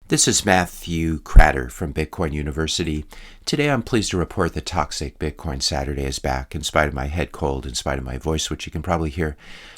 This is Matthew Kratter from Bitcoin University. Today I'm pleased to report that Toxic Bitcoin Saturday is back in spite of my head cold, in spite of my voice, which you can probably hear.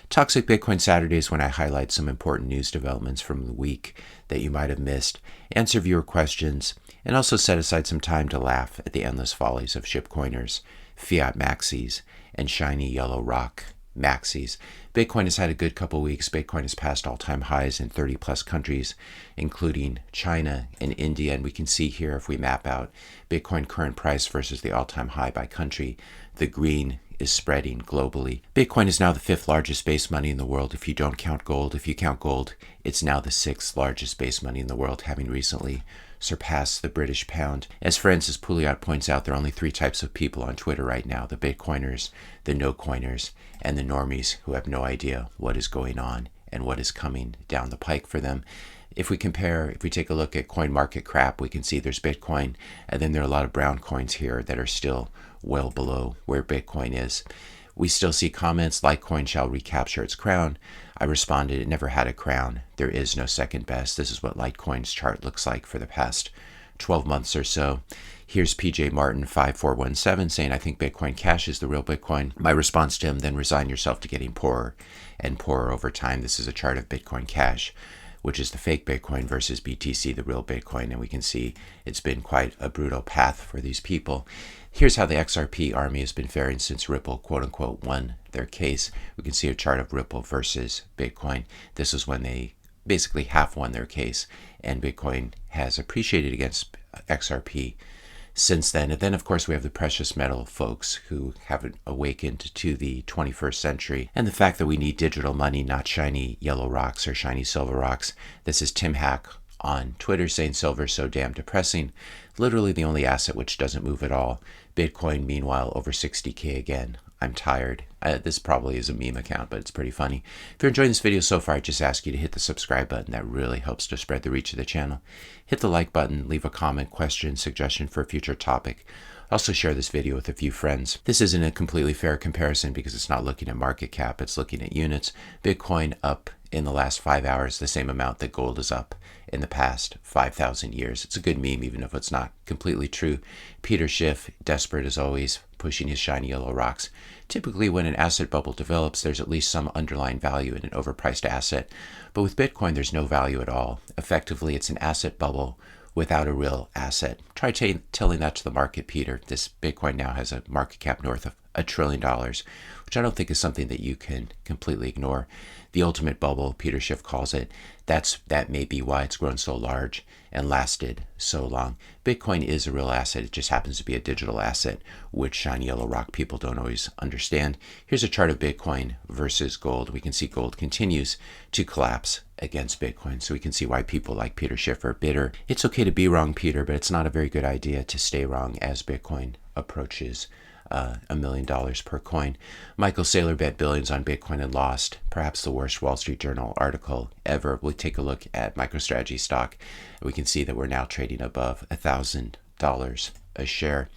Toxic Bitcoin Saturday is when I highlight some important news developments from the week that you might have missed, answer viewer questions, and also set aside some time to laugh at the endless follies of shipcoiners, fiat maxis, and shiny yellow rock maxis. Bitcoin has had a good couple weeks. Bitcoin has passed all-time highs in 30 plus countries, including China and India. And we can see here, if we map out Bitcoin current price versus the all-time high by country, the green is spreading globally. Bitcoin is now the fifth largest base money in the world if you don't count gold. If you count gold, it's now the sixth largest base money in the world, having recently surpassed the British pound. As Francis Pouliot points out, there are only three types of people on Twitter right now: the Bitcoiners, the no-coiners, and the normies who have no idea what is going on and what is coming down the pike for them. If we take a look at CoinMarketCrap, we can see there's Bitcoin, and then there are a lot of brown coins here that are still well below where Bitcoin is. We still see comments: Litecoin shall recapture its crown. I responded, it never had a crown. There is no second best. This is what Litecoin's chart looks like for the past 12 months or so. Here's PJ Martin 5417 saying, I think Bitcoin Cash is the real Bitcoin. My response to him: then resign yourself to getting poorer and poorer over time. This is a chart of Bitcoin Cash, which is the fake Bitcoin, versus BTC, the real Bitcoin. And we can see it's been quite a brutal path for these people. Here's how the XRP army has been faring since Ripple, quote unquote, won their case. We can see a chart of Ripple versus Bitcoin. This is when they basically half won their case, and Bitcoin has appreciated against XRP since then. And then, of course, we have the precious metal folks who haven't awakened to the 21st century and the fact that we need digital money, not shiny yellow rocks or shiny silver rocks. This is Tim Hack on Twitter saying silver is so damn depressing. Literally the only asset which doesn't move at all. Bitcoin, meanwhile, over 60K again. I'm tired. This probably is a meme account, but it's pretty funny. If you're enjoying this video so far, I just ask you to hit the subscribe button. That really helps to spread the reach of the channel. Hit the like button, leave a comment, question, suggestion for a future topic. Also share this video with a few friends. This isn't a completely fair comparison because it's not looking at market cap, it's looking at units. Bitcoin up in the last 5 hours the same amount that gold is up in the past 5,000 years. It's a good meme, even if it's not completely true. Peter Schiff, desperate as always, pushing his shiny yellow rocks. Typically, when an asset bubble develops, there's at least some underlying value in an overpriced asset. But with Bitcoin, there's no value at all. Effectively, it's an asset bubble without a real asset. Try telling that to the market, Peter. This Bitcoin now has a market cap north of $1 trillion, which I don't think is something that you can completely ignore. The ultimate bubble, Peter Schiff calls it. That may be why it's grown so large and lasted so long. Bitcoin is a real asset. It just happens to be a digital asset, which shiny yellow rock people don't always understand. Here's a chart of Bitcoin versus gold. We can see gold continues to collapse against Bitcoin. So we can see why people like Peter Schiff are bitter. It's okay to be wrong, Peter, but it's not a very good idea to stay wrong as Bitcoin approaches $1 million per coin. Michael Saylor bet billions on Bitcoin and lost. Perhaps the worst Wall Street Journal article ever. We'll take a look at MicroStrategy stock. We can see that we're now trading above $1,000 a share.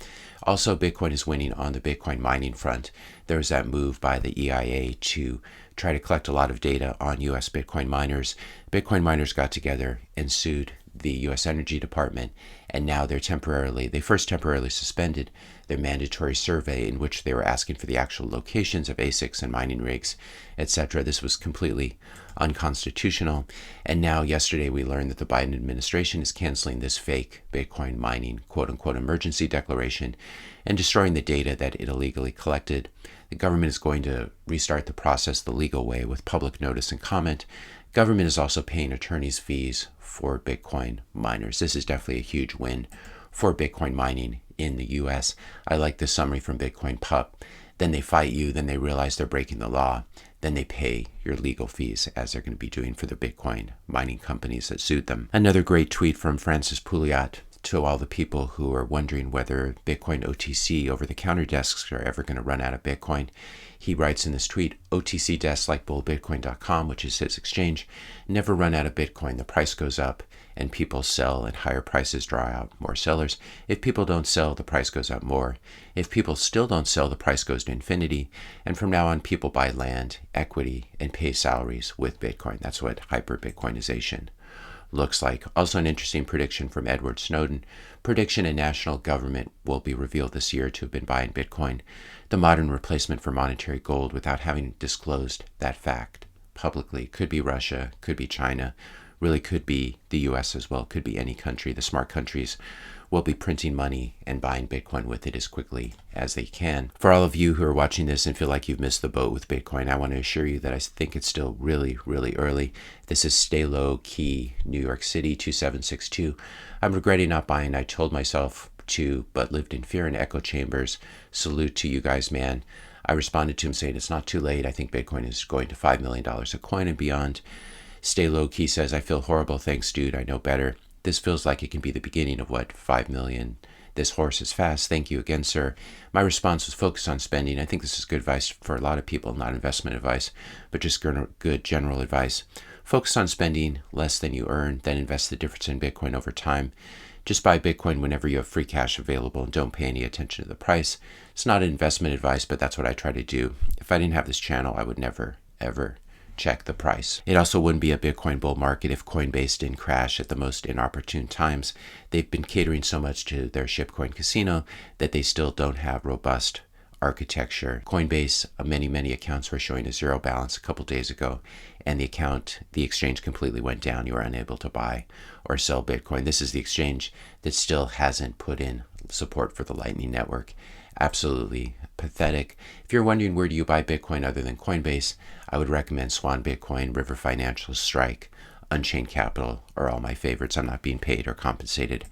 Also, Bitcoin is winning on the Bitcoin mining front. There was that move by the EIA to try to collect a lot of data on U.S. Bitcoin miners. Bitcoin miners got together and sued the U.S. Energy Department, and now they first temporarily suspended their mandatory survey in which they were asking for the actual locations of ASICs and mining rigs, etc. This was completely unconstitutional, and now yesterday we learned that the Biden administration is canceling this fake Bitcoin mining quote-unquote emergency declaration and destroying the data that it illegally collected. The government is going to restart the process the legal way with public notice and comment. Government is also paying attorneys' fees for Bitcoin miners. This is definitely a huge win for Bitcoin mining in the US. I like this summary from Bitcoin Pup. Then they fight you, then they realize they're breaking the law, then they pay your legal fees, as they're going to be doing for the Bitcoin mining companies that sued them. Another great tweet from Francis Pouliot to all the people who are wondering whether Bitcoin OTC over-the-counter desks are ever going to run out of Bitcoin. He writes in this tweet, OTC desks like bullbitcoin.com, which is his exchange, never run out of Bitcoin. The price goes up and people sell, and higher prices draw out more sellers. If people don't sell, the price goes up more. If people still don't sell, the price goes to infinity. And from now on, people buy land, equity, and pay salaries with Bitcoin. That's what hyper-Bitcoinization looks like. Also an interesting prediction from Edward Snowden. Prediction a national government will be revealed this year to have been buying Bitcoin, the modern replacement for monetary gold, without having disclosed that fact publicly. Could be Russia, could be China, really could be the US as well, could be any country. The smart countries will be printing money and buying Bitcoin with it as quickly as they can. For all of you who are watching this and feel like you've missed the boat with Bitcoin, I want to assure you that I think it's still really, really early. This is Stay Low Key, New York City, 2762. I'm regretting not buying. I told myself to, but lived in fear and echo chambers. Salute to you guys, man. I responded to him saying it's not too late. I think Bitcoin is going to $5 million a coin and beyond. Stay Low Key says, I feel horrible. Thanks, dude. I know better. This feels like it can be the beginning of what, 5 million? This horse is fast. Thank you again, sir. My response was focus on spending. I think this is good advice for a lot of people, not investment advice, but just good general advice. Focus on spending less than you earn, then invest the difference in Bitcoin over time. Just buy Bitcoin whenever you have free cash available and don't pay any attention to the price. It's not investment advice, but that's what I try to do. If I didn't have this channel, I would never, ever check the price. It also wouldn't be a Bitcoin bull market if Coinbase didn't crash at the most inopportune times. They've been catering so much to their Shipcoin casino that they still don't have robust architecture. Coinbase, many accounts were showing a zero balance a couple days ago, and the exchange completely went down. You are unable to buy or sell Bitcoin. This is the exchange that still hasn't put in support for the Lightning Network. Absolutely pathetic. If you're wondering where do you buy Bitcoin other than Coinbase, I would recommend Swan Bitcoin, River Financial, Strike, Unchained Capital are all my favorites. I'm not being paid or compensated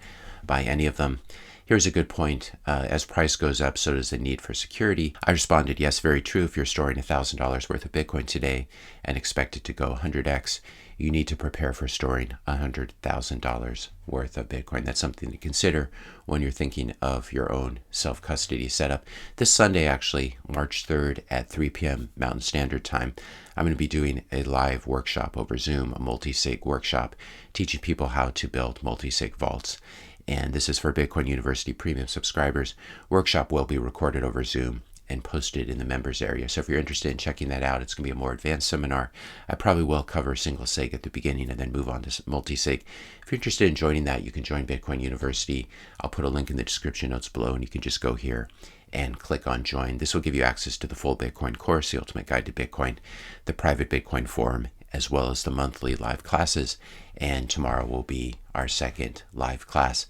by any of them. Here's a good point. As price goes up, so does the need for security. I responded, yes, very true. If you're storing $1,000 worth of Bitcoin today and expect it to go 100x, you need to prepare for storing $100,000 worth of Bitcoin. That's something to consider when you're thinking of your own self-custody setup. This Sunday, actually, March 3rd at 3 p.m. Mountain Standard Time, I'm going to be doing a live workshop over Zoom, a multisig workshop, teaching people how to build multisig vaults. And this is for Bitcoin University Premium subscribers. Workshop will be recorded over Zoom and posted in the members area. So if you're interested in checking that out, it's going to be a more advanced seminar. I probably will cover single sig at the beginning and then move on to multi-sig. If you're interested in joining that, you can join Bitcoin University. I'll put a link in the description notes below, and you can just go here and click on join. This will give you access to the full Bitcoin course, the Ultimate Guide to Bitcoin, the private Bitcoin forum, as well as the monthly live classes. And tomorrow will be our second live class.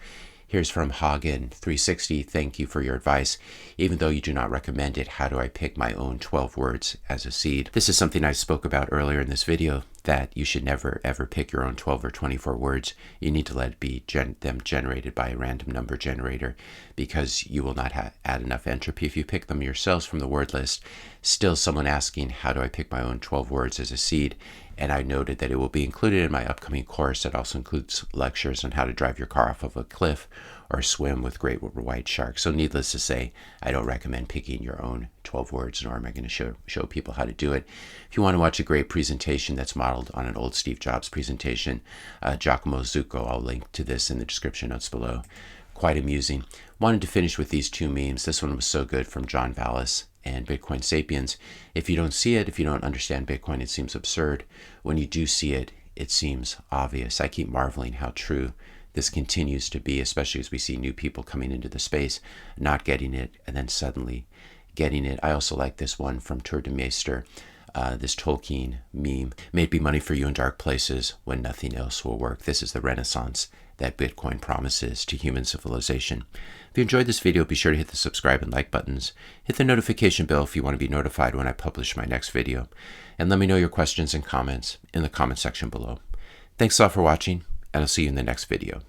Here's from Hagen360. Thank you for your advice. Even though you do not recommend it, how do I pick my own 12 words as a seed? This is something I spoke about earlier in this video, that you should never ever pick your own 12 or 24 words. You need to let it be them generated by a random number generator, because you will not add enough entropy if you pick them yourselves from the word list. Still someone asking, how do I pick my own 12 words as a seed? And I noted that it will be included in my upcoming course that also includes lectures on how to drive your car off of a cliff or swim with great white sharks. So needless to say, I don't recommend picking your own 12 words, nor am I going to show people how to do it. If you want to watch a great presentation that's modeled on an old Steve Jobs presentation, Giacomo Zucco, I'll link to this in the description notes below. Quite amusing. Wanted to finish with these two memes. This one was so good, from John Vallis and Bitcoin Sapiens. If you don't see it, if you don't understand Bitcoin, it seems absurd. When you do see it, it seems obvious. I keep marveling how true this continues to be, especially as we see new people coming into the space, not getting it, and then suddenly getting it. I also like this one from Tour de Meister, this Tolkien meme. May it be money for you in dark places when nothing else will work. This is the renaissance that Bitcoin promises to human civilization. If you enjoyed this video, be sure to hit the subscribe and like buttons. Hit the notification bell if you want to be notified when I publish my next video. And let me know your questions and comments in the comment section below. Thanks a lot for watching, and I'll see you in the next video.